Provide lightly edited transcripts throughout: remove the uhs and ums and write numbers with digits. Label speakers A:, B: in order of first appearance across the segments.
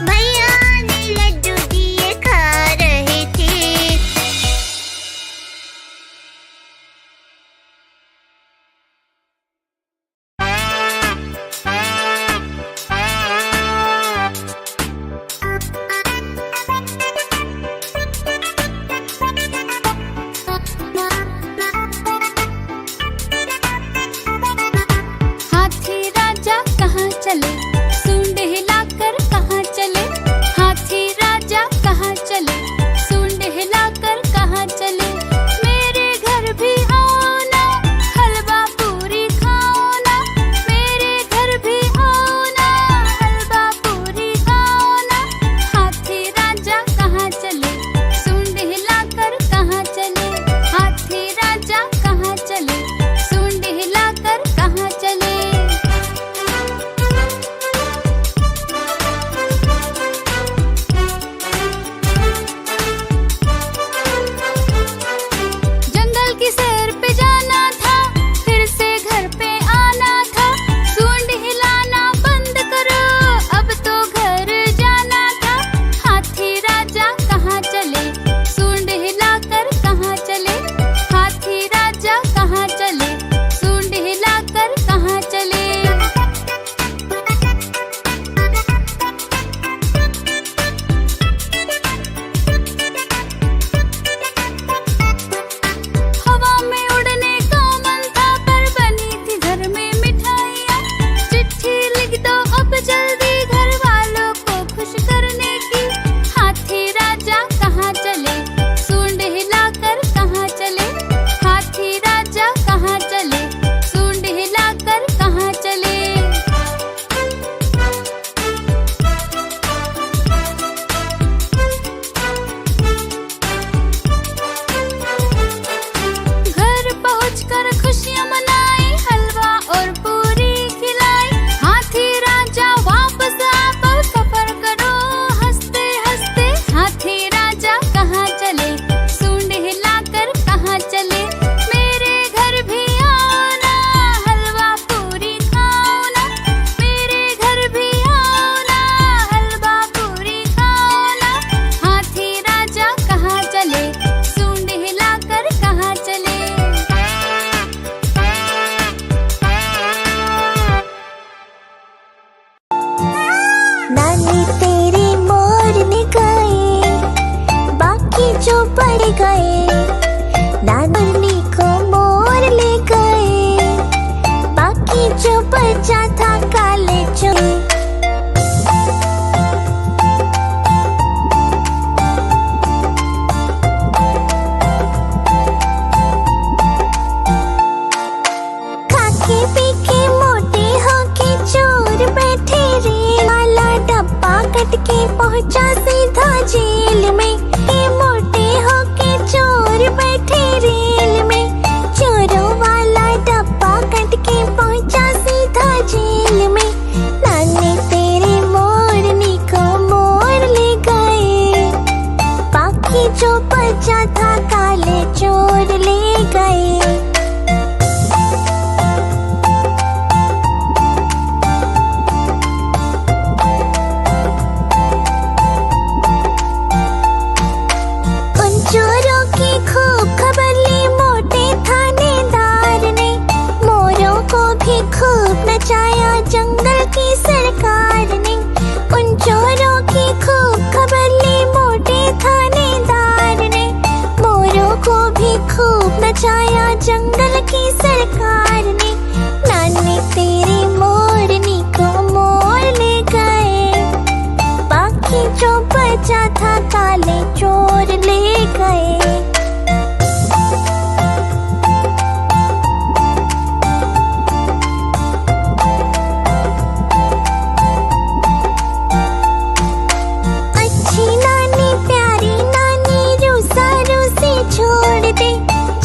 A: भैया ने लड्डू दिए खा रहे थे।
B: हाथी राजा कहाँ चले, सूंड हिलाकर कहाँ चले। हाथी राजा कहाँ चले, सूंड हिलाकर कहाँ चले। मेरे घर भी आओ ना, हलवा पूरी खाओ ना। मेरे घर भी आओ ना, हलवा पूरी खाओ ना। हाथी राजा कहाँ चले, सूंड हिलाकर कहाँ चले। हाथी राजा कहाँ चले, सूंड हिलाकर कहाँ चले। जंगल की सैर पे जाना था, फिर से घर पे आना था। सूंड हिलाना बंद करो, अब तो घर जाना था। हाथी राजा कहाँ चले, सूंड हिलाकर कहाँ चले। हाथी राजा कहाँ चले, सूंड हिलाकर कहाँ चले। हवा में उड़ने का मन था, पर बनी थी घर में मिठाइयाँ। चिट्ठी लिख दो अब जल्दी, घर वालों को खुश करने की। हाथी राजा कहाँ चले, सूंड हिलाकर कहाँ चले। हाथी राजा कहाँ चले, सूंड हिलाकर कहाँ चले। घर पहुंचकर खुशियां मनाई, हलवा और पूरी खिलाई। हाथी राजा वापस आओ, सफर करो हंसते हंसते। हाथी राजा कहाँ चले, सूंड हिलाकर कहाँ चले। मेरे घर भी आओ ना, हलवा पूरी खाओ ना। मेरे घर भी आओ ना, हलवा पूरी खाओ ना। हाथी राजा कहाँ चले, सूंड हिलाकर कहाँ चले।
A: नानी तेरे मोरने गए, बाकी जो पड़ गए। नानी को मोर ले गए, बाकी जो बचा था काले चोर। खाके पीके मोटे होके चोर बैठे रेल वाला डब्बा कट के पहुंचा सीधा जेल में। ये मोटे होके चोर बैठे रेल में, चोरों वाला डब्बा कट के पहुंचा सीधा जेल में। नानी तेरे मोरनी को मोर ले गए, बाकी जो बचा था काले चोर ले गए। उन चोरों की खूब खबर ली मोटे थानेदार ने, मोरों को भी खूब नचाया जंगल की सरकार ने। उन चोरों की खूब खबर ली मोटे थानेदार ने, मोरों को भी खूब नचाया जंगल की सरकार ने। नानी तेरी मोरनी को मोर ले गए, बाकी जो बचा था काले चोर ले गए। अच्छी नानी प्यारी नानी रूसा रूसी छोड़ दे,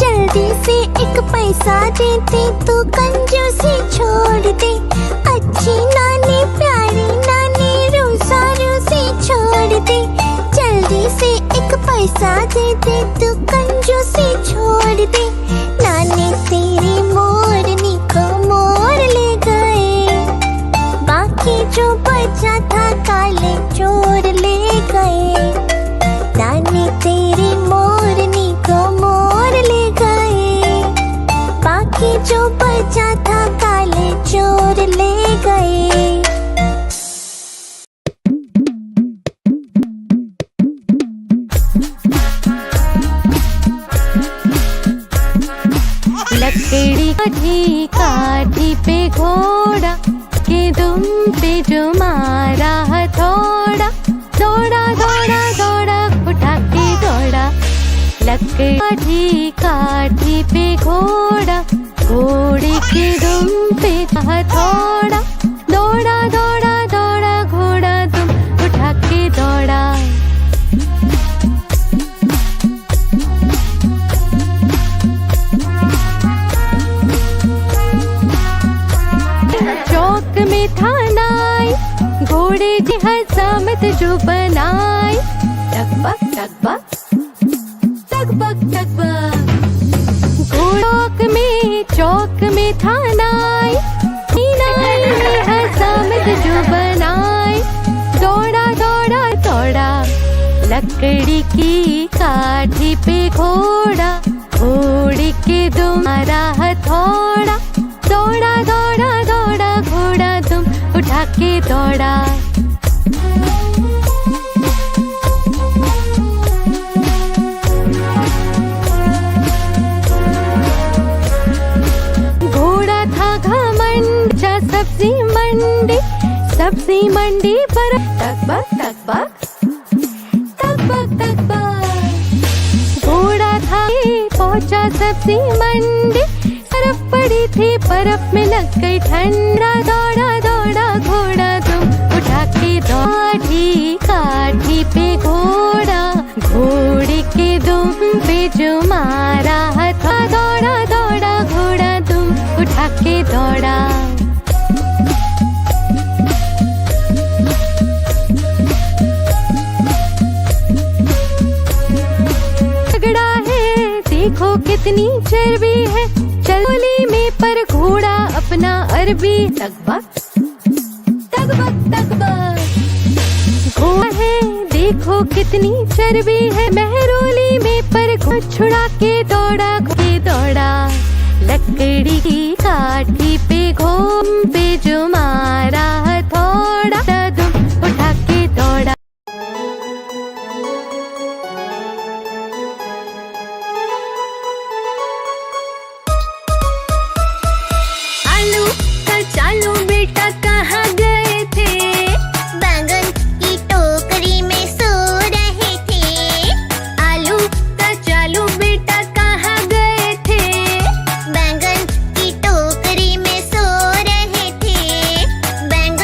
A: जल्दी से एक पैसा दे दे तू कंजूसी छोड़ दे। अच्छी नानी प्यारी नानी रूसा रूसी छोड़ दे, जल्दी से एक पैसा दे दे तू कंजूसी छोड़ दे। नानी तेरी मोरनी को मोर ले गए, बाकी जो बचा था काले चोर
C: लकड़ी काठी काठी पे घोड़ा, के दुम पे जो मारा हथौड़ा, दौड़ा दौड़ा दौड़ा उठा के दौड़ा। लकड़ी काठी काठी पे घोड़ा, घोड़े के दुम पे हथौड़ा, दौड़ा दौड़ा दौड़ा घोड़ा दुम उठा के दौड़ा। चौक में था नाई, घोड़े जी हजामत जो बनाई। टकबक टकबक टकबक टकबक, चौक में था नाई, नाई ने हजामत जो बनाई। दौड़ा दौड़ा दौड़ा लकड़ी की काठी पे घोड़ा, घोड़े के दुम मारा हथौड़ा, दौड़ा दौड़ा दौड़ा घोड़ा दुम उठा के दौड़ा। घोड़ा था घमंड जा सब्जी मंडी, सब्जी मंडी पर टकबक टकबक टकबक टकबक। घोड़ा था पहुंचा सब्जी मंडी, बर्फ पड़ी थी बर्फ में लग गई ठंडा। दौड़ा दौड़ा घोड़ा दुम उठा के काठी काठी पे घोड़ा, घोड़े के दुम पे जो मारा हथा। दौड़ा दौड़ा घोड़ा दुम उठा के दौड़ा। झगड़ा है देखो कितनी चर्बी है, चलोली में पर घोड़ा अपना अरबी। टकबक टकबक टकबक, घोड़ा है देखो कितनी चर्बी है, महरोली में पर घोड़ा छुड़ा के दौड़ा के दौड़ा। लकड़ी की काठी पे घोम पे जो मारा हथौड़ा, दुम उठा के दौड़ा।
B: चालू बेटा कहाँ गए थे?
A: बैंगन की टोकरी में सो रहे थे।
B: आलू का चालू बेटा कहाँ गए थे?
A: बैंगन की टोकरी में सो रहे थे। बैंगन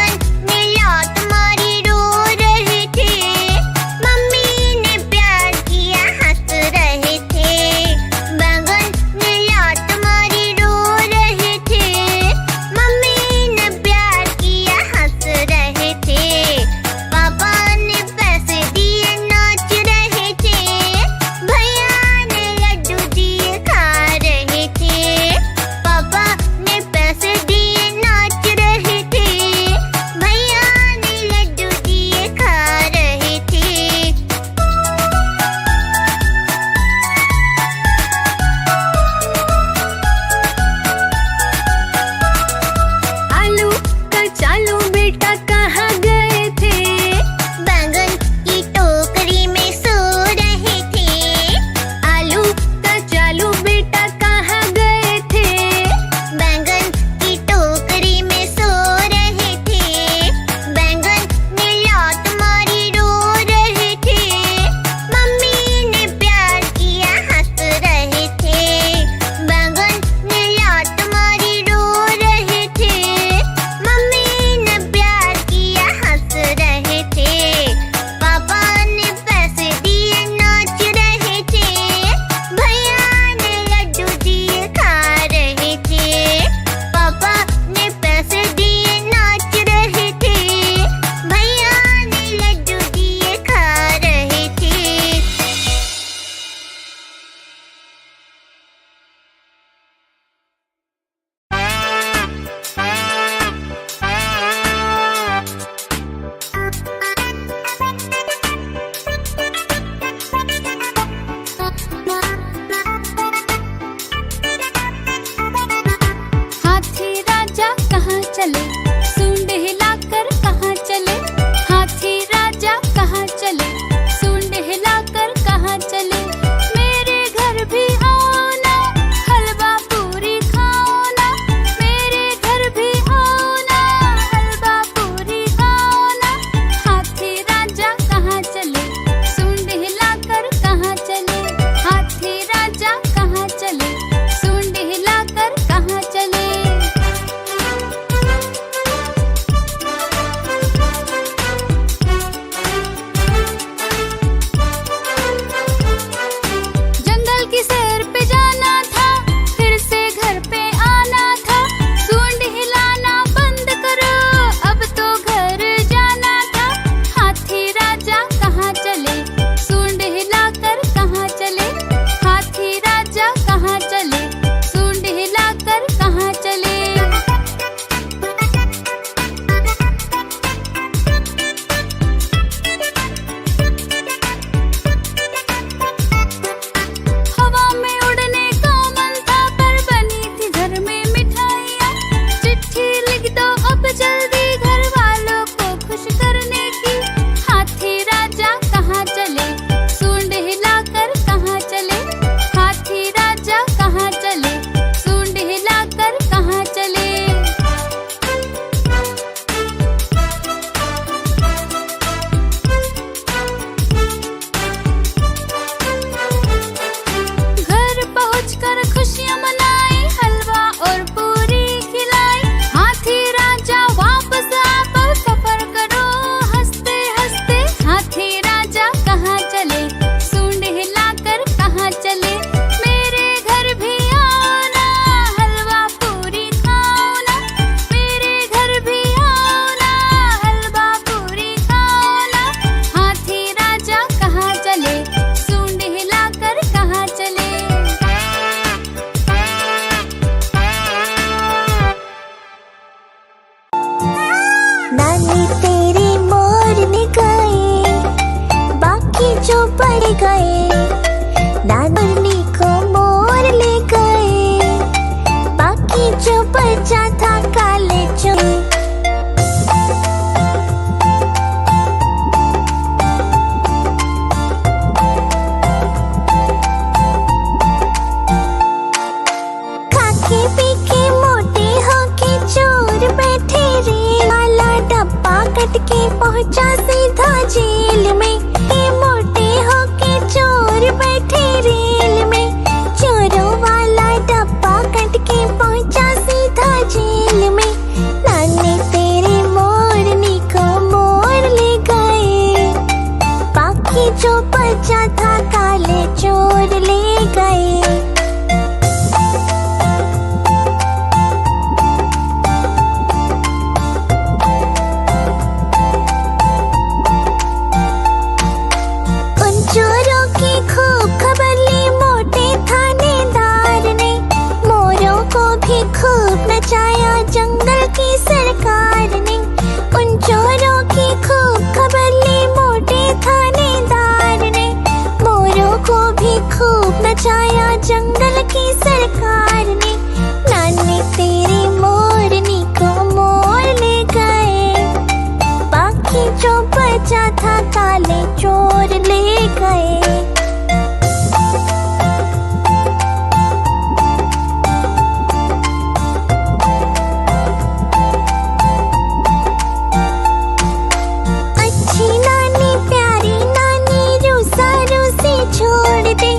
A: जो बचा था काले चोर ले गए। चोरों की खूब खबर ली मोटे थानेदार ने, मोरों को भी खूब नचाया जंगल की सरकार ने। उन चोरों की खूब खबर ली मोटे थानेदार ने, मोरों को भी खूब नचाया जंगल की सरकार ने। नानी तेरी मोरनी को मोर ले गए, बाकी जो बचा था काले चोर ले गए। अच्छी नानी प्यारी नानी रूसा रूसी छोड़ दे,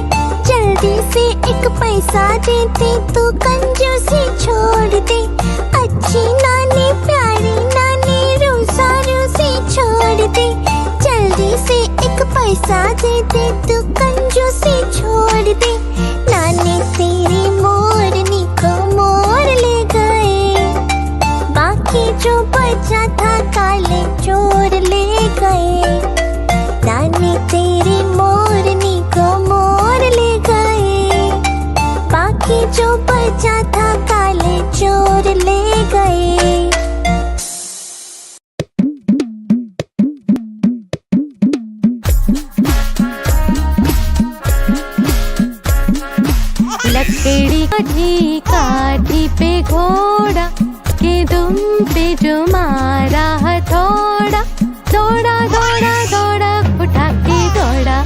A: जल्दी से एक पैसा दे दे तू कंजूसी छोड़ दे। अच्छी नानी प्यारी नानी रूसा रूसी छोड़ दे, जल्दी से एक पैसा दे दे तू कंजूसी छोड़ दे। नानी तेरी मोरनी को मोर ले गए, बाकी जो बचा था काले चोर ले गए। नानी तेरी मोरनी को मोर ले गए, बाकी जो बचा था काले चोर ले गए।
C: लकड़ी काठी काठी पे घोड़ा, के दुम पे जो मारा हथौड़ा, दौड़ा दौड़ा दौड़ा उठा के दौड़ा।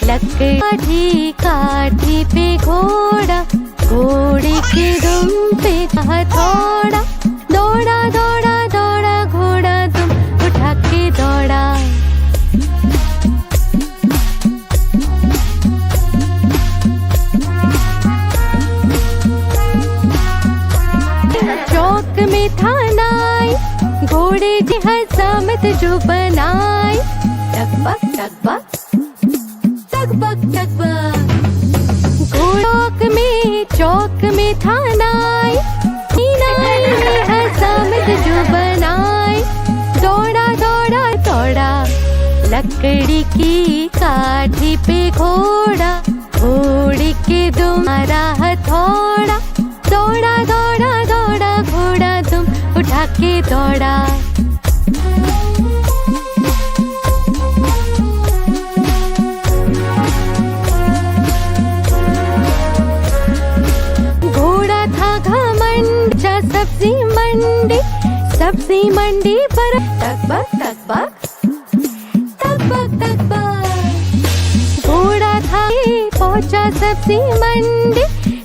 C: लकड़ी काठी काठी पे घोड़ा, घोड़े के दुम पे हथौड़ा, दौड़ा दौड़ा दौड़ा घोड़ा दुम उठा के दौड़ा। चौक में था नाई, घोड़े की हजामत जो बनाई। टकबक टकबक टकबक टकबक, चौक में था नाई, नाई ने हजामत जो बनाई। दौड़ा दौड़ा दौड़ा लकड़ी की काठी पे घोड़ा, घोड़े के दुम मारा हथौड़ा, दौड़ा दौड़ा दौड़ा घोड़ा तुम उठा के दौड़ा। घोड़ा था घमंड जा सब्जी मंडी, सब्जी मंडी पर टकबक टकबक टकबक टकबक। घोड़ा था पहुंचा सब्जी मंडी,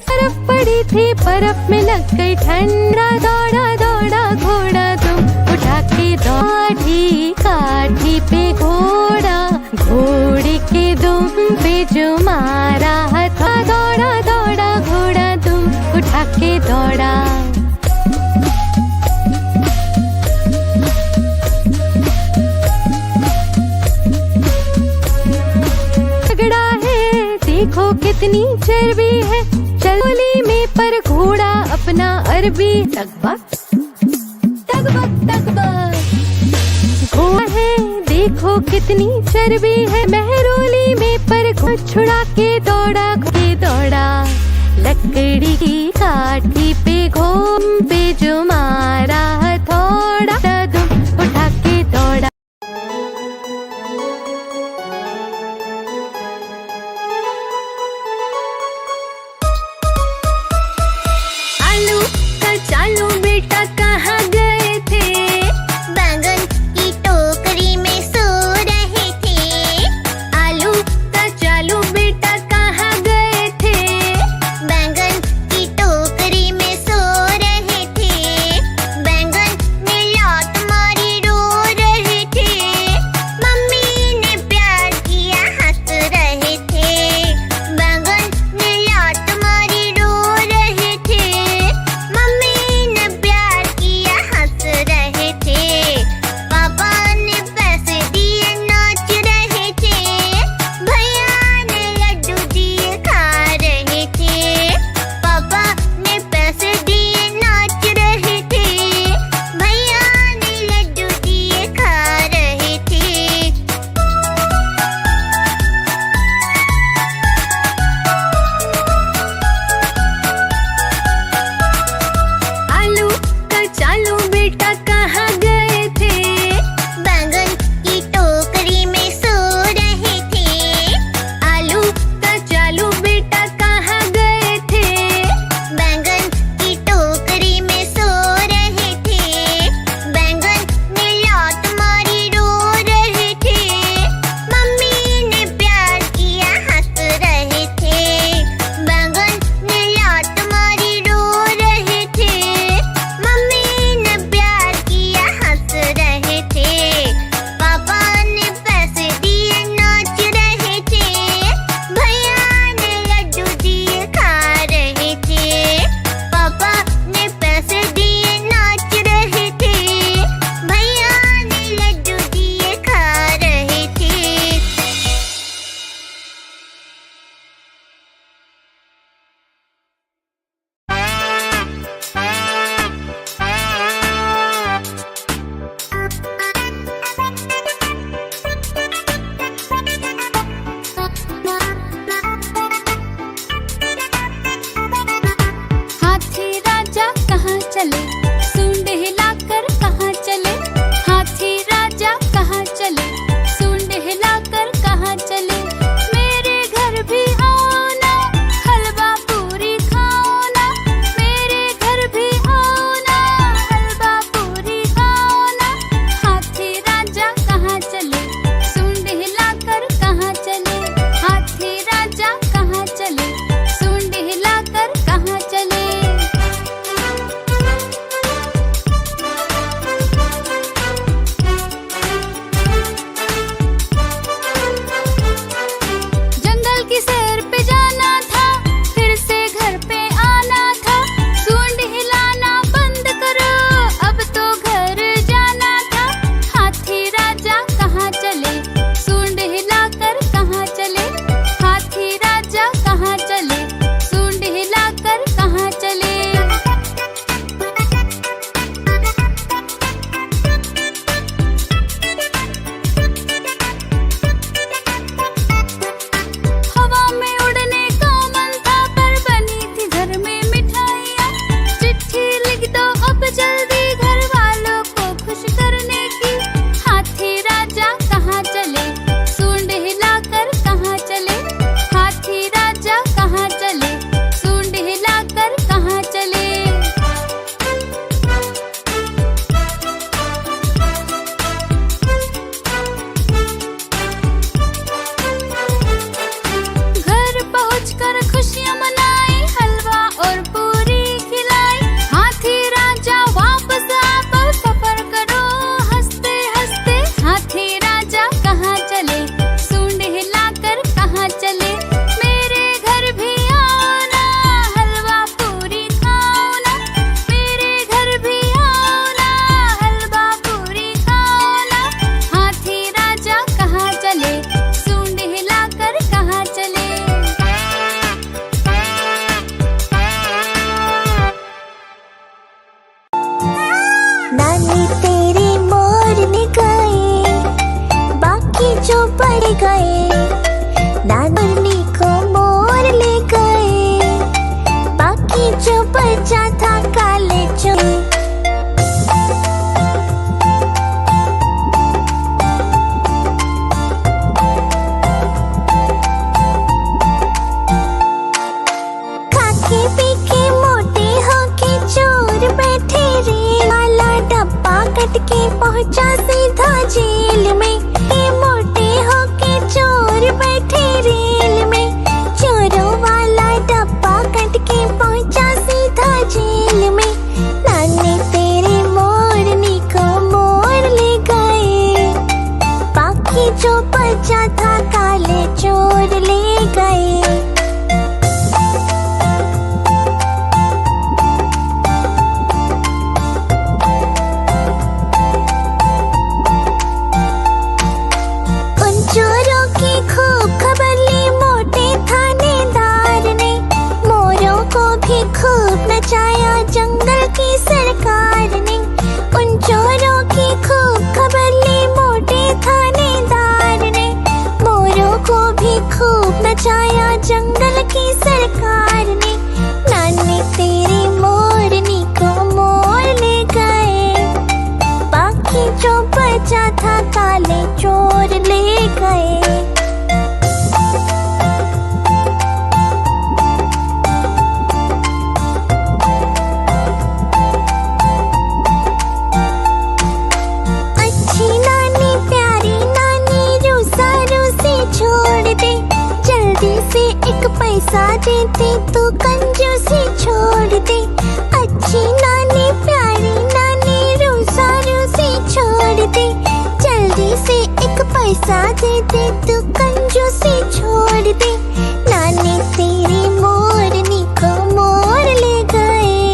C: बर्फ पड़ी थी बर्फ में लग गई ठंडा। दौड़ा दौड़ा घोड़ा तुम उठा के काठी काठी पे घोड़ा, घोड़े के दुम पे जो मारा हथा। दौड़ा दौड़ा घोड़ा तुम उठा के दौड़ा। झगड़ा है देखो कितनी चर्बी है, चलोली में पर घोड़ा अपना अरबी। टकबक टकबक टकबक, घोड़ा है देखो कितनी चर्बी है, महरोली में पर छुड़ा के दौड़ा। लकड़ी की काठी पे घोम पे जो मारा हथौड़ा, दुम उठा के दौड़ा।
B: चालू बेटा कहाँ गए थे?
A: बैंगन की टोकरी में सो रहे थे।
B: आलू का चालू बेटा कहाँ गए थे?
A: बैंगन की टोकरी में सो रहे थे। बैंगन जो पड़ गए, नानी को मोर ले गए, बाकी जो बचा था काले चोर। खाके पीके मोटे होके चोर बैठे रेल वाला डब्बा कट के पहुंचा सीधा जेल में। ये मोटे होके चोर बैठे रेल में, चोरों वाला डब्बा कट के पहुंचा सीधा जेल में। नानी तेरे मोरनी को मोर ले गए, बाकी जो बचा था काले चोर ले गए। चोरों की खूब खबर ली मोटे थानेदार ने, मोरों को भी खूब नचाया जंगल की सरकार ने। उन चोरों की खूब खबर ली मोटे थानेदार ने, मोरों को भी खूब नचाया जंगल की सरकार ने। नानी तेरी मोरनी को मोर ले गए, बाकी जो बचा था काले चोर ले गए। अच्छी नानी प्यारी नानी रूसा रूसी छोड़ दे, जल्दी से एक पैसा देते तू कंजूसी छोड़ दे। अच्छी नानी प्यारी नानी रूसा रूसी छोड़ दे, जल्दी से एक पैसा दे दे तू कंजूसी छोड़ दे। नानी तेरी मोरनी को मोर ले गए,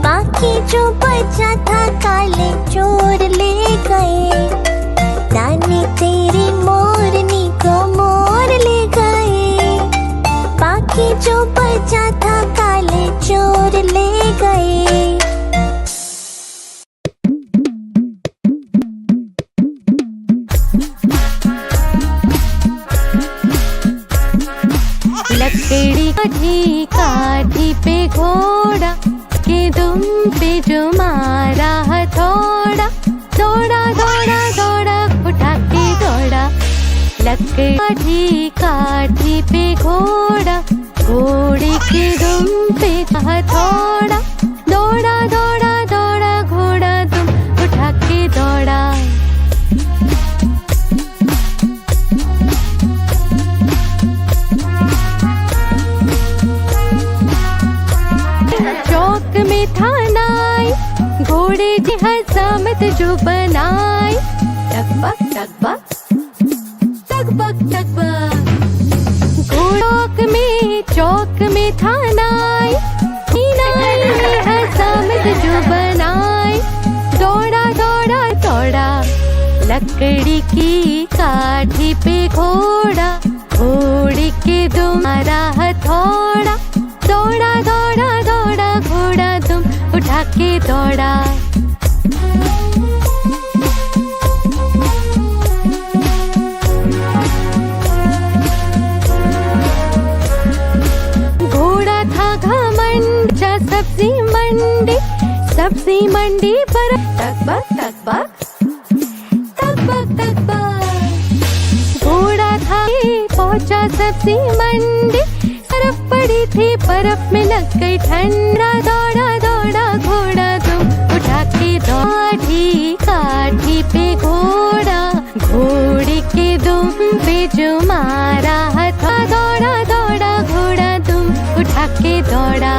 A: बाकी जो बचा था काले चोर ले गए। नानी तेरी मोरनी को मोर ले गए, बाकी जो बचा था काले चोर ले गए।
C: लकड़ी काठी काठी पे घोड़ा, के दुम पे जो मारा हथौड़ा, दौड़ा दौड़ा दौड़ा उठा के दौड़ा। लकड़ी काठी काठी पे घोड़ा, घोड़े के दुम पे हथौड़ा, दौड़ा दौड़ा दौड़ा घोड़ा दुम उठा के दौड़ा। चौक में था नाई, घोड़े की हजामत जो बनाई। टकबक टकबक टकबक टकबक, चौक में था नाई, नाई ने हजामत जो बनाई। दौड़ा दौड़ा दौड़ा लकड़ी की काठी पे घोड़ा, घोड़े के दुम मारा हथौड़ा, दौड़ा दौड़ा दौड़ा घोड़ा दुम उठा के दौड़ा। घोड़ा था घमंड जा सब्जी मंडी, सब्जी मंडी पर टकबक टकबक टकबक टकबक। घोड़ा था पहुंचा सब्जी मंडी, बर्फ पड़ी थी बर्फ में लग गई ठंडा। दौड़ा दौड़ा घोड़ा दुम उठा के काठी काठी पे घोड़ा, घोड़े के दुम पे जो मारा हथा। दौड़ा दौड़ा घोड़ा दुम उठा के दौड़ा।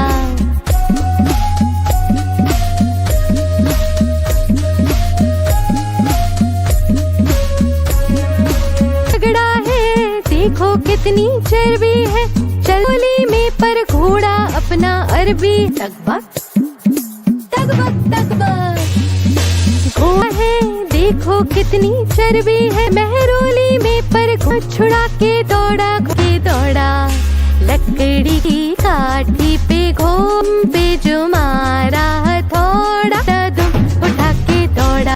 C: झगड़ा है देखो कितनी चर्बी है, चलोली में पर घोड़ा अपना अरबी। टकबक टकबक टकबक, घोड़ा है देखो कितनी चर्बी है, महरोली में पर छुड़ा के दौड़ा के दौड़ा। लकड़ी की काठी पे घोम पे जो मारा हथौड़ा, दुम उठा के दौड़ा।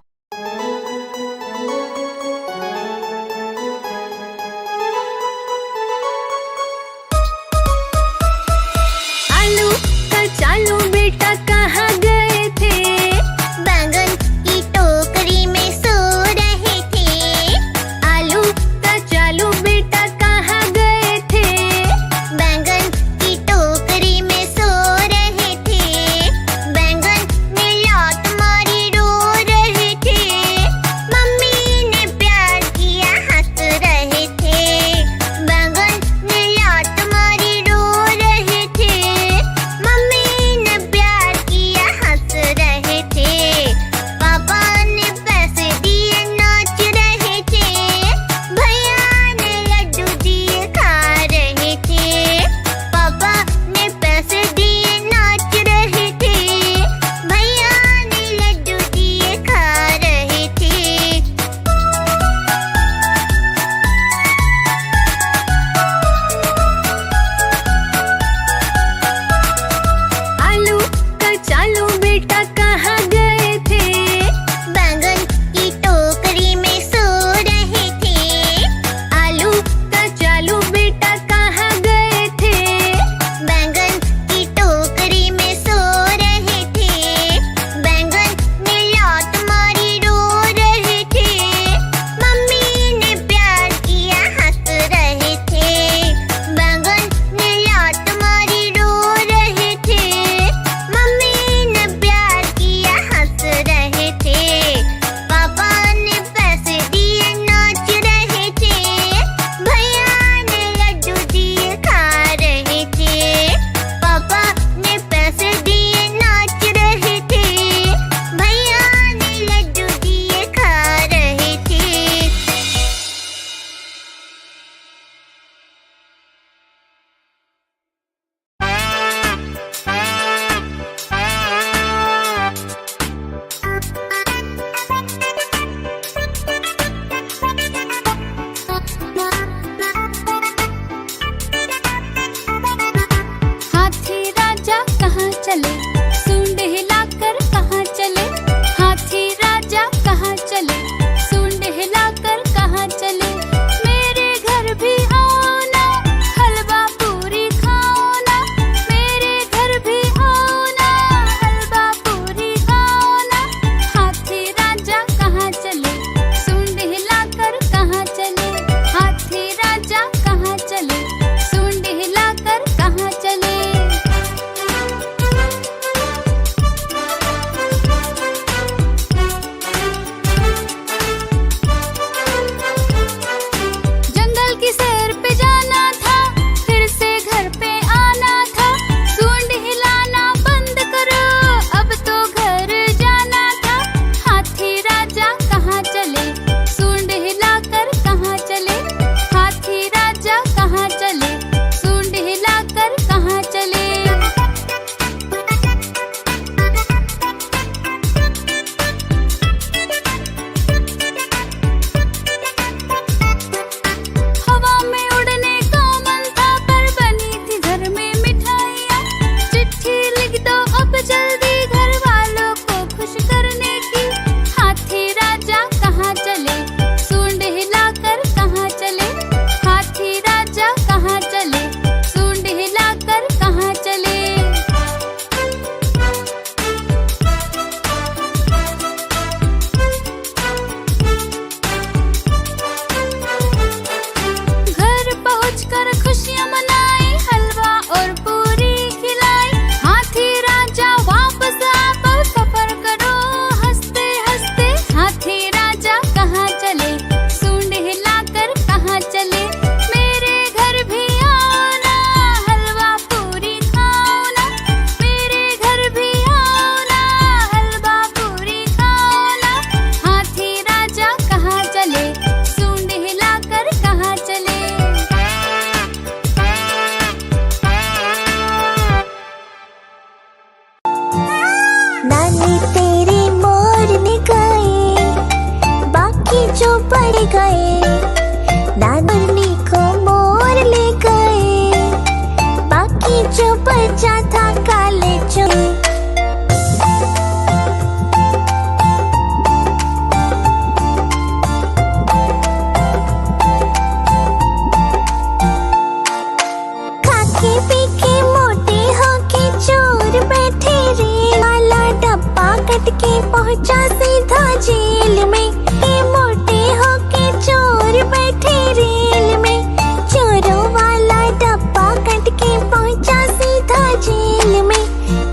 A: पहुंचा सीधा जेल में। ये मोटे होके चोर बैठे रेल में, चोरों वाला डब्बा कट के पहुंचा सीधा जेल में।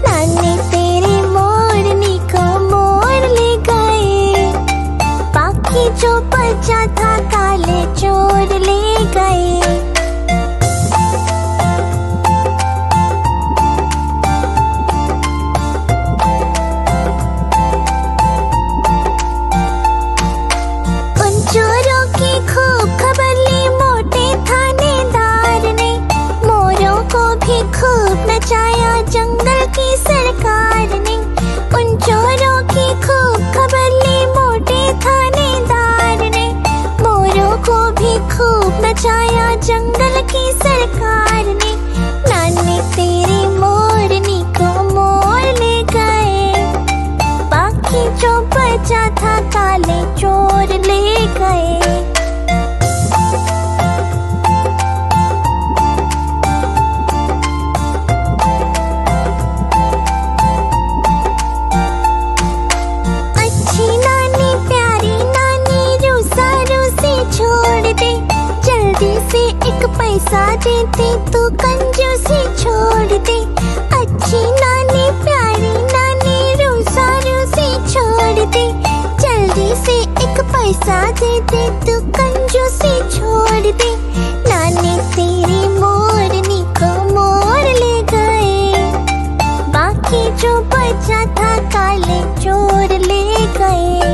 A: नानी तेरे मोरनी को मोर ले गए, बाकी जो बचा था काले चोर ले गए। चोरों की खूब खबर ली मोटे थानेदार ने, मोरों को भी खूब नचाया जंगल की सरकार ने। उन चोरों की खूब खबर ली मोटे थानेदार ने, मोरों को भी खूब नचाया जंगल की सरकार ने। नानी तेरी मोरनी को मोर ले गए, बाकी जो बचा था काले चोर ले गए। अच्छी नानी प्यारी नानी रूसा रूसी छोड़ दे, जल्दी से एक पैसा दे दे तू कंजूसी छोड़ दे। अच्छी नानी प्यारी नानी रूसा रूसी छोड़ दे, जल्दी से एक पैसा दे दे तू कंजूसी छोड़ दे। नानी तेरी मोरनी को मोर ले गए, बाकी जो बचा था काले चोर ले गए।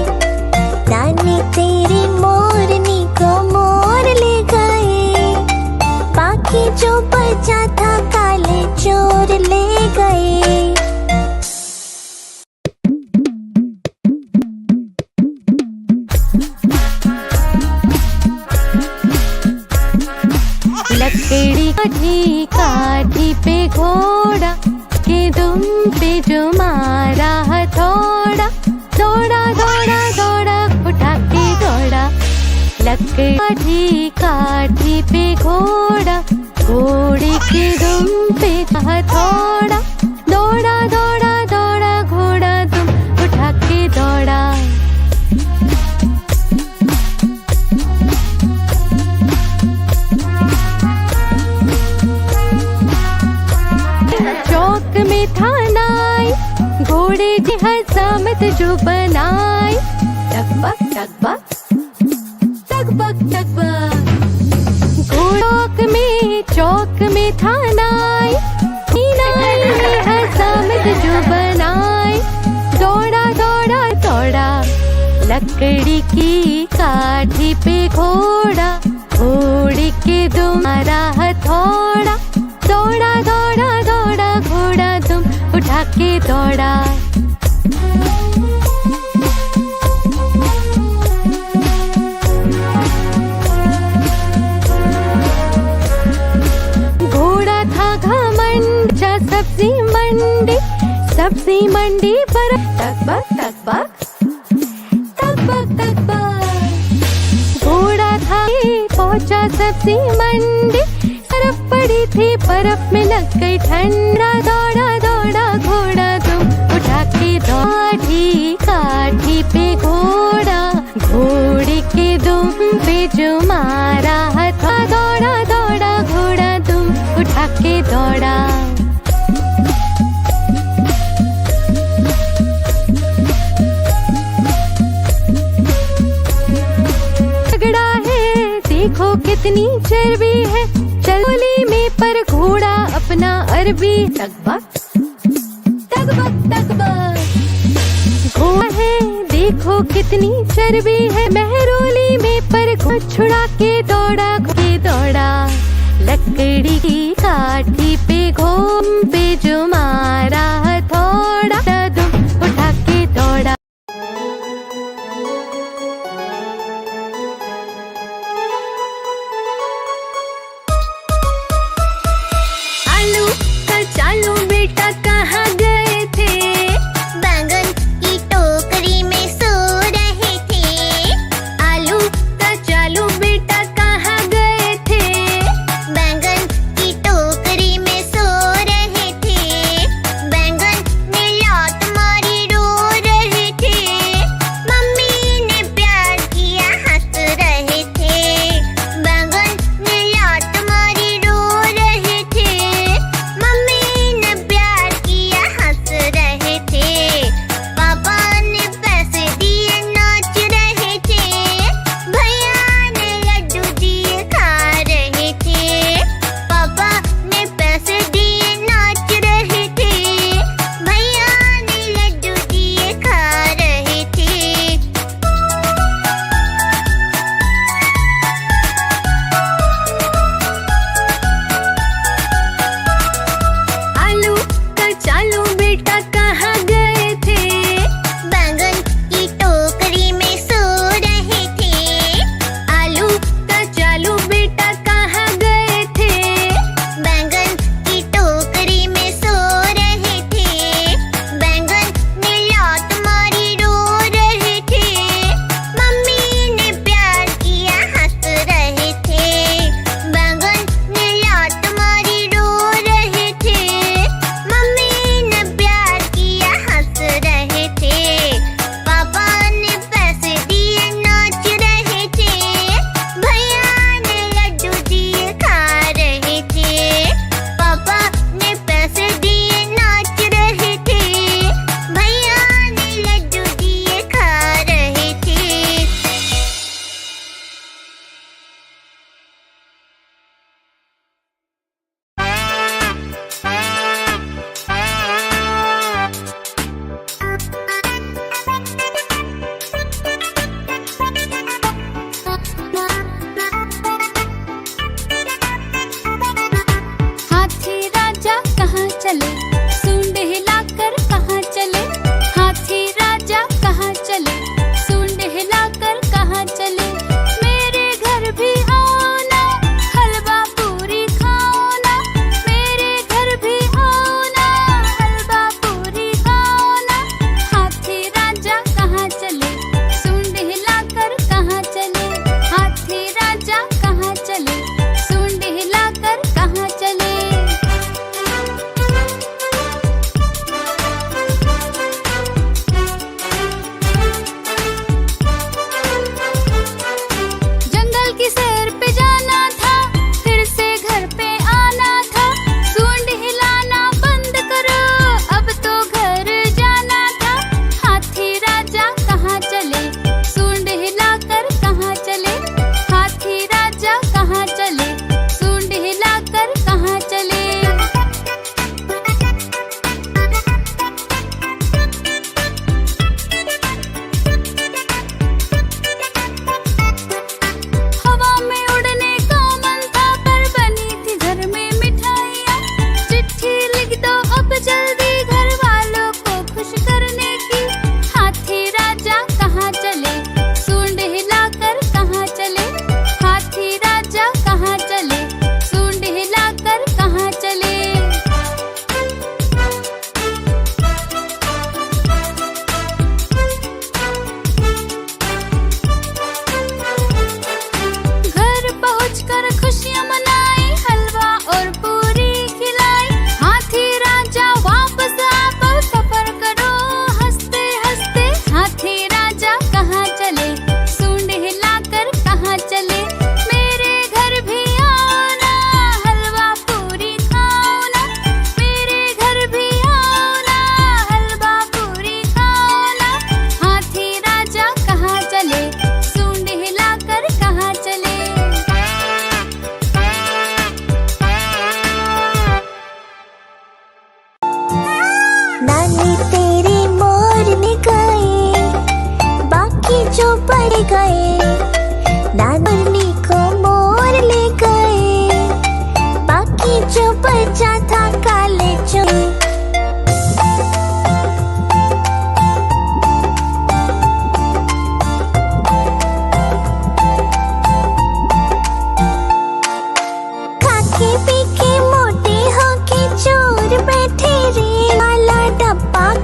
A: नानी तेरी मोरनी को मोर ले गए, बाकी जो बचा था काले चोर ले गए।
C: लकड़ी काठी काठी पे घोड़ा, के दुम पे जो मारा हथौड़ा, दौड़ा दौड़ा दौड़ा उठा के दौड़ा। लकड़ी काठी काठी पे घोड़ा, घोड़े के दुम पे हथौड़ा, दौड़ा दौड़ा दौड़ा घोड़ा दुम उठा के दौड़ा। चौक में थानाई, घोड़े की हजामत जो बनाई, टकबक टकबक टकबक टकबक। चौक में थानाई, मीनाई में हजामत जो बनाई, दौड़ा दौड़ा दौड़ा। लकड़ी की काठी पे घोड़ा, घोड़े के दुम मारा हथौड़ा, दौड़ा दौड़ा दौड़ा घोड़ा दुम उठा के दौड़ा। घोड़ा था घमंड जा सब्जी मंडी, सब्जी मंडी पर टकबक टकबक टकबक टकबक। घोड़ा था पहुंचा सब्जी मंडी, बर्फ पड़ी थी बर्फ में लग गई ठंडा, दौड़ा दौड़ा घोड़ा दुम उठा के काठी काठी पे घोड़ा, घोड़े के दुम पे जो मारा हथा, दौड़ा दौड़ा घोड़ा दुम उठा के दौड़ा। झगड़ा है देखो कितनी चर्बी है, चलोली में पर घोड़ा अपना अरबी, टकबक टकबक टकबक। घोड़ा है देखो कितनी चर्बी है, महरोली में पर छुड़ा के दौड़ा के दौड़ा। लकड़ी की काठी पे घोम पे जो मारा हथौड़ा, दुम उठा के दौड़ा।
B: चालू बेटा कहाँ गए थे,
A: बैंगन की टोकरी में सो रहे थे।
B: आलू का चालू बेटा कहाँ गए थे,
A: बैंगन की टोकरी में सो रहे थे। बैंगन ने लात मारी रो रहे थे।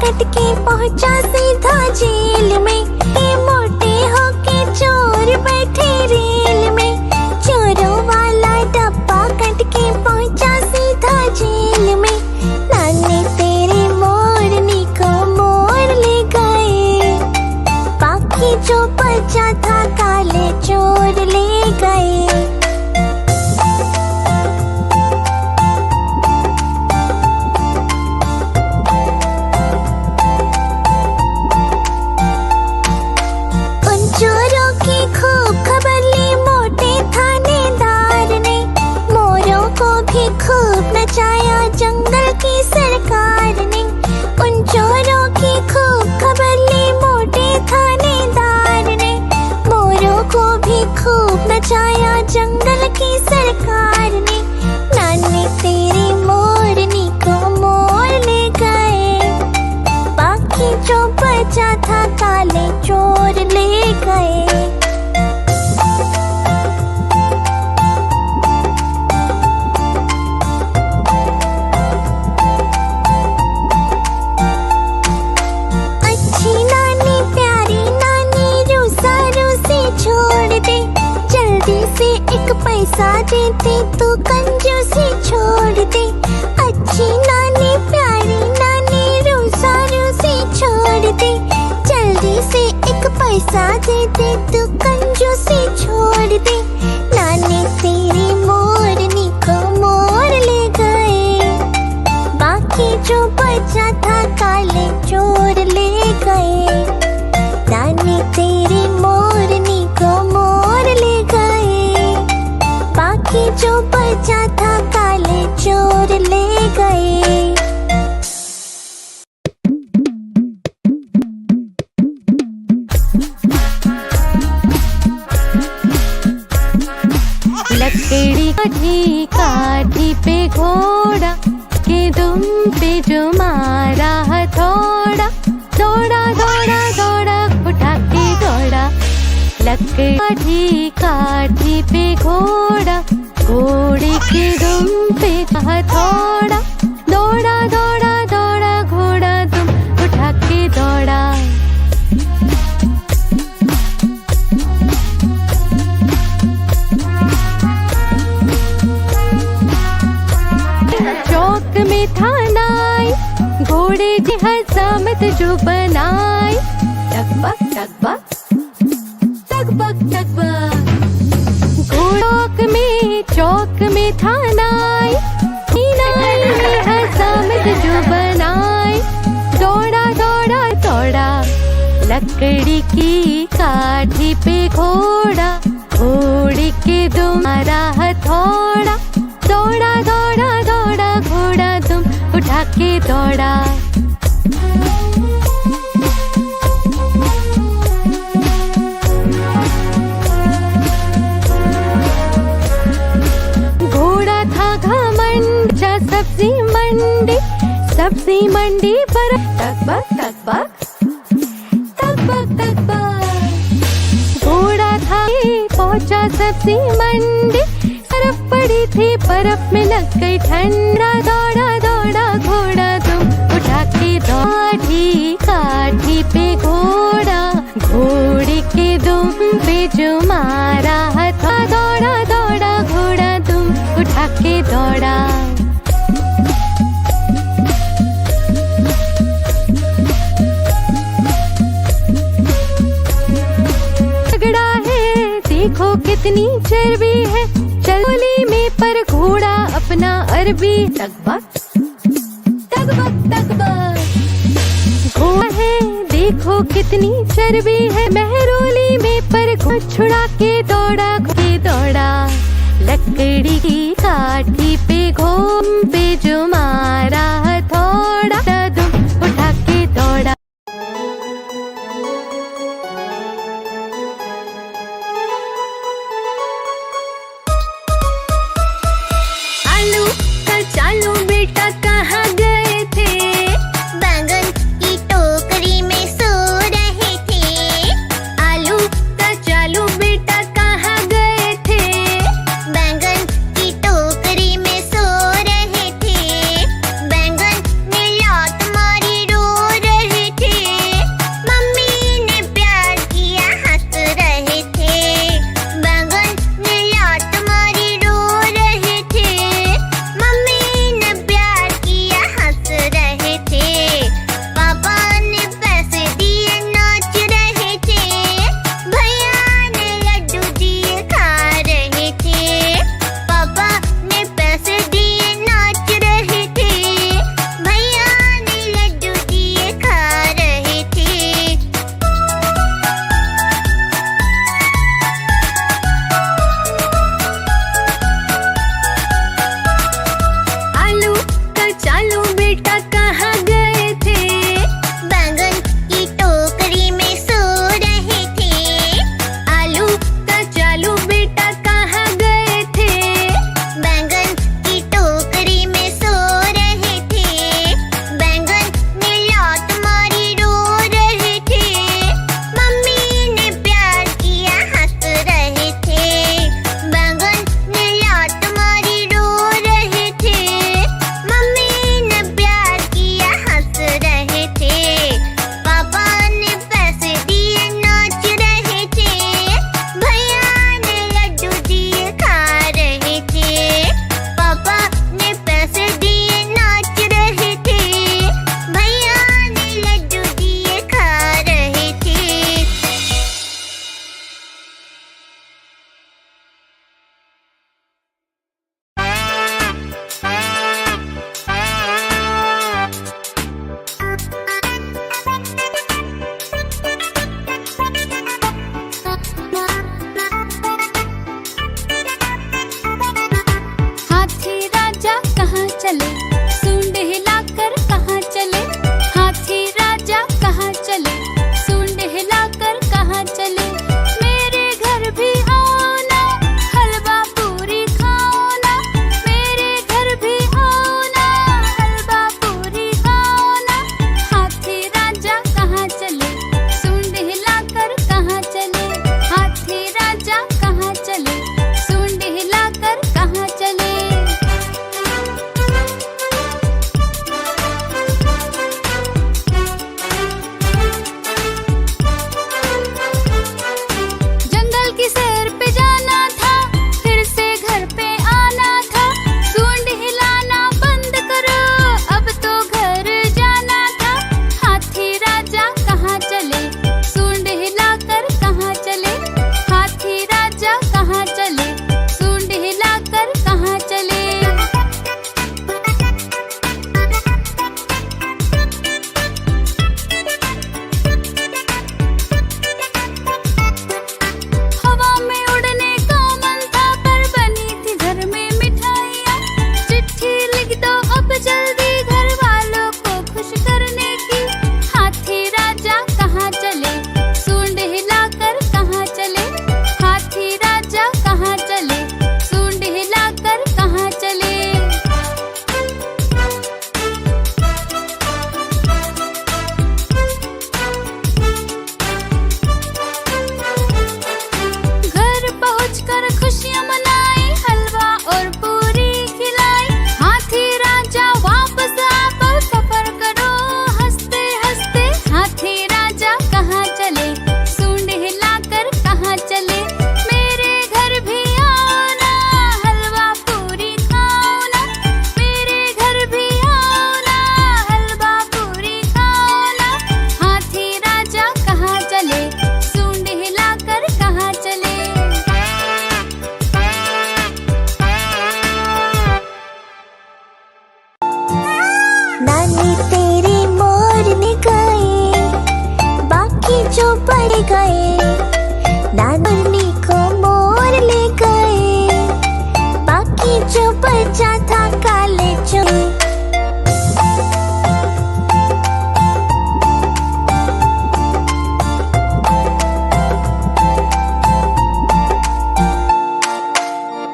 A: कट के पहुंचा सीधा जेल में। ये मोटे होके चोर बैठे रेल में, चोरों वाला डब्बा कट के पहुंचा सीधा जेल में। नानी तेरी मोरनी को मोर ले गए, बाकी जो बचा था काले चोर ले गए। चोरों की खूब खबर ली मोटे थानेदार ने, मोरों को भी खूब नचाया जंगल की सरकार ने। उन चोरों की खूब खबर ली मोटे थानेदार ने, मोरों को भी खूब नचाया जंगल की सरकार ने। नानी तेरी मोरनी को मोर ले गए, बाकी जो बचा था काले चोर ले गए। अच्छी नानी प्यारी नानी रूसा रूसी छोड़ दे, जल्दी से एक पैसा दे दे तू कंजूसी छोड़ दे। अच्छी नानी प्यारी नानी रूसा रूसी छोड़ दे, जल्दी से एक पैसा दे दे तू कंजूसी छोड़ दे। नानी तेरी मोरनी को मोर ले गए, बाकी जो बचा था काले चोर ले गए। नानी तेरी मोरनी को मोर ले गए, बाकी जो बचा था काले चोर ले गए।
C: लकड़ी काठी काठी पे घोड़ा, के दुम पे जो मारा हथौड़ा, दौड़ा दौड़ा दौड़ा उठा के दौड़ा। लकड़ी काठी पे घोड़ा, घोड़े के दुम पे हथौड़ा, दौड़ा दौड़ा दौड़ा घोड़ा दुम उठा के दौड़ा। चौक में था नाई, घोड़े की हजामत जो बनाई। टकबक टकबक टकबक टकबक, चौक में था नाई, नाई ने हजामत जो बनाई। दौड़ा दौड़ा दौड़ा लकड़ी की काठी पे घोड़ा, घोड़े के दुम मारा हथौड़ा, दौड़ा दौड़ा दौड़ा घोड़ा तुम उठा के दौड़ा। घोड़ा था घमंड जा सब्जी मंडी, सब्जी मंडी पर टकबक टकबक टकबक टकबक। घोड़ा था पहुंचा सब्जी मंडी, बर्फ पड़ी थी बर्फ में लग गई ठंडा। दौड़ा दौड़ा घोड़ा तुम उठा के दौड़ी, काठी पे घोड़ा, घोड़े के दुम पे जो मारा हथा। दौड़ा दौड़ा घोड़ा तुम उठा के दौड़ा। तगड़ा है देखो कितनी चर्बी है, चलोली में पर घोड़ा अपना अरबी। टकबक टकबक टकबक, घोड़ा है देखो कितनी चर्बी है, महरोली में पर घोड़ा छुड़ा के दौड़ा के दौड़ा। लकड़ी की काठी पे घोम पे जो मारा हथौड़ा, दुम उठा के दौड़ा।
B: चालू बेटा कहाँ गए थे?
A: बैंगन की टोकरी में सो रहे थे।
B: आलू का चालू बेटा कहाँ गए थे?
A: बैंगन की
B: चले, सूंड हिलाकर कहाँ चले, हाथी राजा कहाँ चले, सूंड हिलाकर कहाँ चले। मेरे घर भी आओ ना, हलवा पूरी खाओ ना, मेरे घर भी आओ ना, हलवा पूरी खाओ ना। हाथी राजा कहाँ चले, सूंड हिलाकर कहाँ चले, हाथी राजा कहाँ चले, सूंड हिलाकर कहाँ चले। जंगल की सैर पे जाना था, फिर से घर पे आना था, सूंड हिलाना बंद करो, अब तो घर जाना था। हाथी राजा कहाँ चले, सूंड हिलाकर कहाँ चले, हाथी राजा कहाँ चले, सूंड हिलाकर कहाँ चले। हवा में उड़ने का मन था, पर बनी थी घर में मिठाइयाँ। चिट्ठी लिख दो अब जल्दी, घर वालों को खुश करने की। हाथी राजा कहाँ चले, सूंड हिलाकर कहाँ चले, हाथी राजा कहाँ चले, सूंड हिलाकर कहाँ चले। घर पहुंचकर खुशियां मनाई, हलवा और पूरी खिलाई। हाथी राजा वापस आओ, सफर करो हंसते हंसते। हाथी राजा कहाँ चले, सूंड हिलाकर कहाँ चले, मेरे घर भी आओ ना, हलवा पूरी खाओ ना, मेरे घर भी आओ ना, हलवा पूरी खाओ ना। हाथी राजा कहाँ चले, सूंड हिलाकर कहाँ चले।
A: नानी तेरी मोरनी गए, बाकी जो पड़ गए, नानी को मोर ले गए, बाकी जो बचा था काले चोर।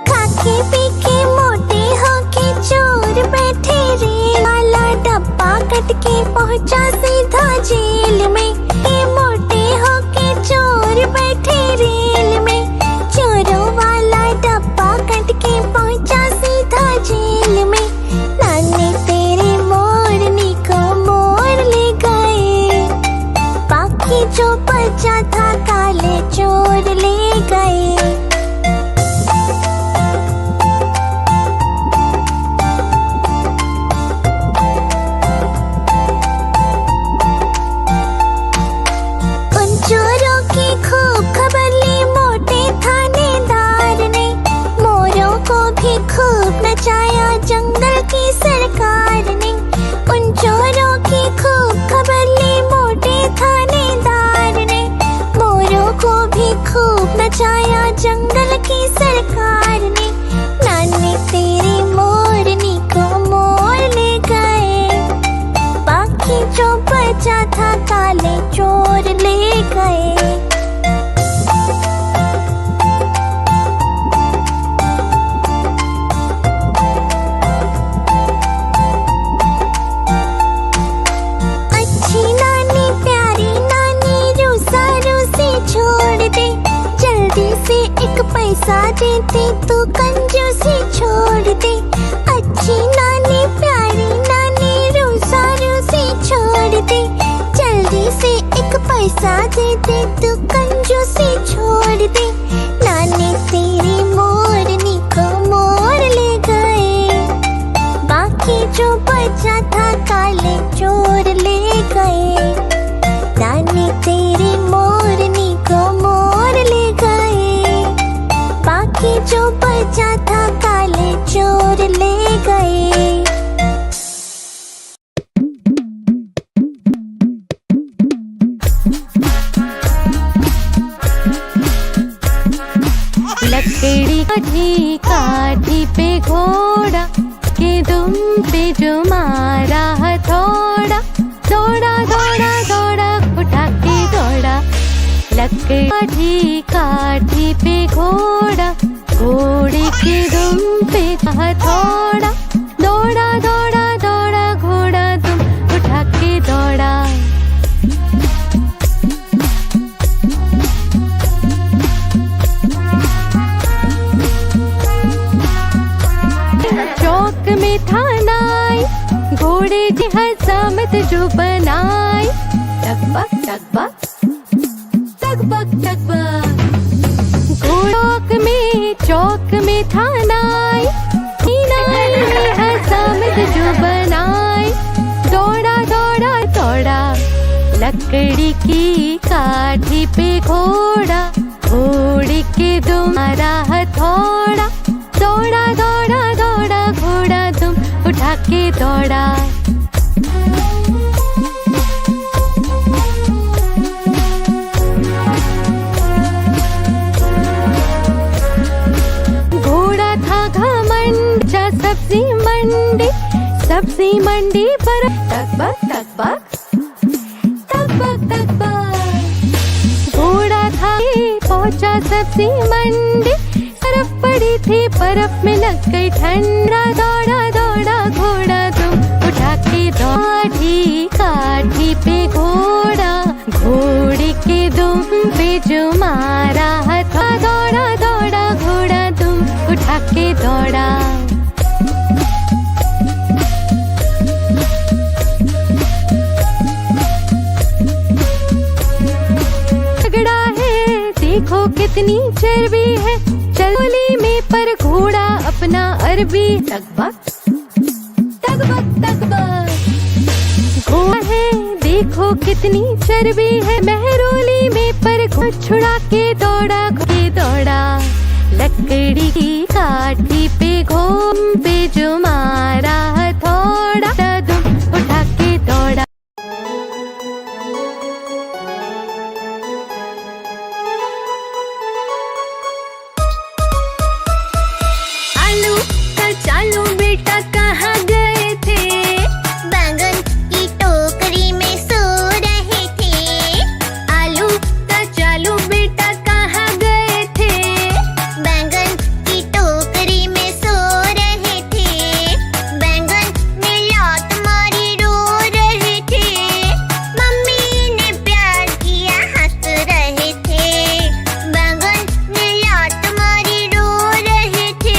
A: खाके पीके मोटे होके चोर बैठे रेल वाला डब्बा कट के पहुंचा सीधा जेल में। ये मोटे होके चोर बैठे रेल में, चोरों वाला डब्बा कट के पहुंचा सीधा जेल में। नानी तेरे मोरनी को मोर ले गए, बाकी जो बचा था काले चोर ले गए। उन चोरों की खूब खबर ली मोटे थानेदार ने, मोरों को भी खूब नचाया जंगल की सरकार ने। उन चोरों की खूब खबर ली मोटे थानेदार ने, मोरों को भी खूब नचाया जंगल की सरकार ने। नानी तेरी मोरनी को मोर ले गए, बाकी जो बचा था काले चोर ले गए। अच्छी नानी प्यारी नानी रूसा रूसी छोड़ दे, जल्दी से एक पैसा दे दे, तू कंजूसी छोड़ दे। अच्छी नानी प्यारी नानी रूसा रूसी छोड़ दे, जल्दी से एक पैसा दे दे, तू कंजूसी छोड़ दे। नानी तेरी मोरनी को मोर ले गए, बाकी जो बचा था काले चोर ले गए। नानी तेरी मोरनी को मोर ले गए, बाकी जो बचा था काले चोर ले गए।
C: लकड़ी काठी काठी पे घोड़ा के दुम काठी काठी पे घोड़ा, घोड़े के दुम पे हथौड़ा, दौड़ा दौड़ा दौड़ा घोड़ा दुम उठा के दौड़ा। चौक में था नाई, घोड़े की हजामत जो बनाई। टकबक टकबक टकबक टकबक, चौक में था नाई, नाई ने हजामत जो बनाई। दौड़ा दौड़ा दौड़ा लकड़ी की काठी पे घोड़ा, घोड़े के दुम मारा हथौड़ा, दौड़ा दौड़ा दौड़ा घोड़ा दुम उठा के दौड़ा। घोड़ा था घमंड जा सब्जी मंडी, सब्जी मंडी पर टकबक टकबक टकबक टकबक। घोड़ा था पहुंचा सब्जी मंडी, बर्फ पड़ी थी बर्फ में लग गई ठंडा। दौड़ा दौड़ा घोड़ा दुम उठा के काठी काठी पे घोड़ा, घोड़े के दुम पे जो मारा हथा। दौड़ा दौड़ा घोड़ा दुम उठा के दौड़ा। झगड़ा है देखो कितनी चर्बी है, चलोली में पर घोड़ा अपना अरबी। टकबक टकबक टकबक, घोड़ा है देखो कितनी चर्बी है, महरोली में पर छुड़ा के दौड़ा के दौड़ा। लकड़ी की काठी पे घोम पे जो मारा हथौड़ा, दुम उठा के दौड़ा।
B: आलू कचालू बेटा कहाँ गए थे?
A: बैंगन की टोकरी में सो रहे थे।
B: आलू कचालू बेटा कहाँ गए थे?
A: बैंगन की टोकरी में सो रहे थे। बैंगन ने लात मारी रो रहे थे। मम्मी ने प्यार किया हंस रहे थे। बैंगन ने लात मारी रो रहे थे।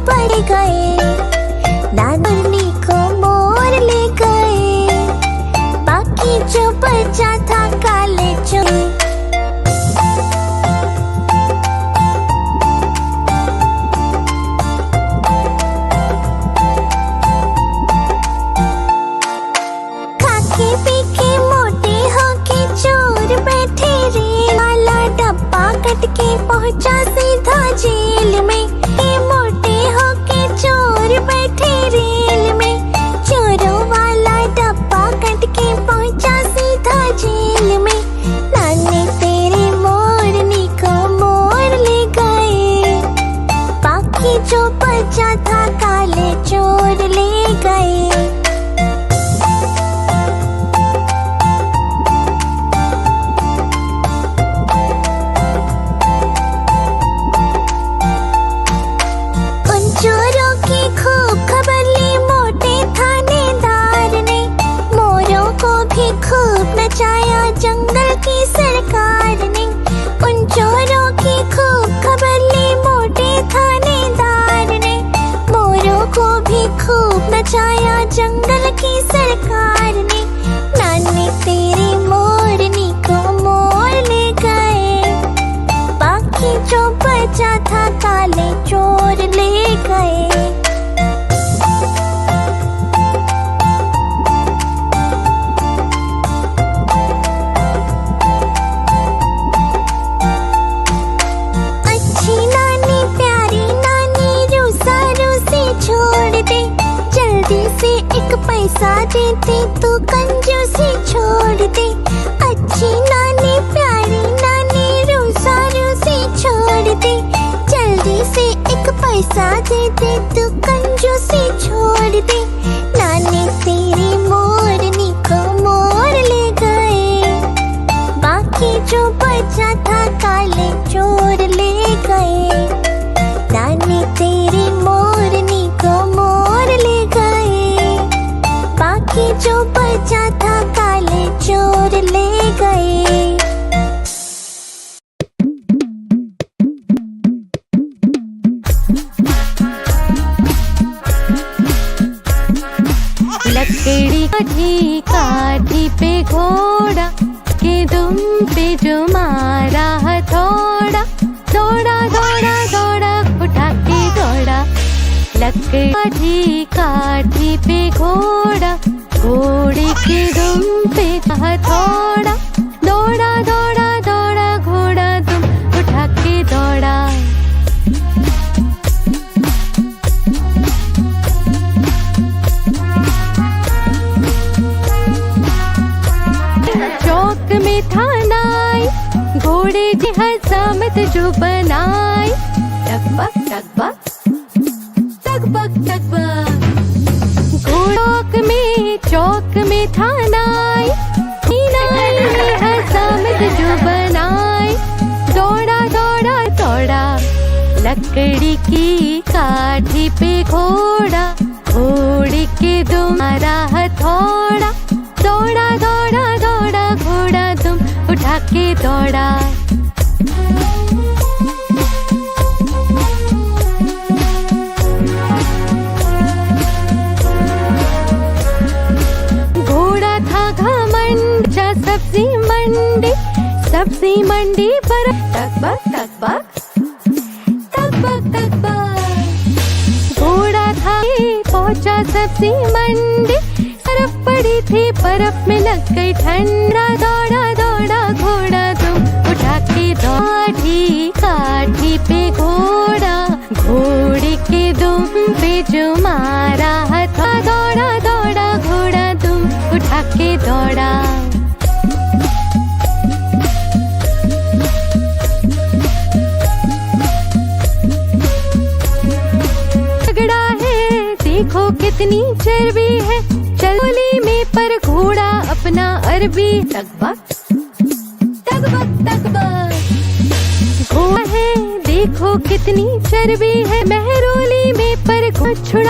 A: पड़ गए, नानी को मोर ले गए, बाकी जो बचा था काले चोर। खाके पीके मोटे होके चोर बैठे रेल वाला डब्बा कट के पहुंचा सीधा जेल में। ये मोटे होके चोर बैठे रेल में, चोरों वाला डब्बा कट के पहुंचा सीधा जेल में। नानी तेरे मोरनी को मोर ले गए, बाकी जो बचा था काले चोर ले गए। चोरों की खूब खबर ली मोटे थानेदार ने, मोरों को भी खूब नचाया जंगल की सरकार ने। उन चोरों की खूब खबर ली मोटे थानेदार ने, मोरों को भी खूब नचाया जंगल की सरकार ने। नानी तेरी मोरनी को मोर ले गए, बाकी जो बचा था काले चोर ले गए। अच्छी नानी प्यारी नानी रूसा रूसी छोड़ दे, जल्दी से एक पैसा दे दे तू कंजूसी छोड़ दे। अच्छी नानी प्यारी नानी रूसा रूसी छोड़ दे, जल्दी से एक पैसा दे दे तू कंजूसी छोड़ दे। नानी तेरी मोरनी को मोर ले गए, बाकी जो बचा था काले चोर ले गए। नानी तेरी मोरनी को मोर ले गए, बाकी जो बचा था काले चोर ले गए।
C: लकड़ी काठी काठी पे घोड़ा, के दुम पे जो मारा हथौड़ा, दौड़ा दौड़ा दौड़ा उठा के दौड़ा। लकड़ी काठी काठी पे घोड़ा, घोड़े के दुम पे हथौड़ा, दौड़ा दौड़ा दौड़ा घोड़ा दुम उठा के दौड़ा। चौक में थानाई, घोड़े की हजामत जो बनाई, टकबक टकबक टकबक टकबक। चौक में थानाई, हजामत जो बनाई, दौड़ा दौड़ा दौड़ा। लकड़ी की काठी पे घोड़ा, घोड़े के दुम मारा हथौड़ा, दौड़ा दौड़ा दौड़ा घोड़ा तुम उठा के दौड़ा। घोड़ा था घमंड जा सब्जी मंडी, सब्जी मंडी पर टकबक टकबक टकबक टकबक। घोड़ा था पहुंचा सब्जी मंडी, बर्फ पड़ी थी बर्फ में लग गई ठंडा, दौड़ा दौड़ा घोड़ा तुम उठा के काठी काठी पे घोड़ा, घोड़े के दुम पे जो मारा हथा, दौड़ा दौड़ा घोड़ा तुम उठा के दौड़ा। झगड़ा है देखो कितनी चर्बी है, चलोली में पर घोड़ा अपना अरबी, टकबक टकबक टकबक। घोड़ा है देखो कितनी चर्बी है, मेहरोली में पर छुड़ा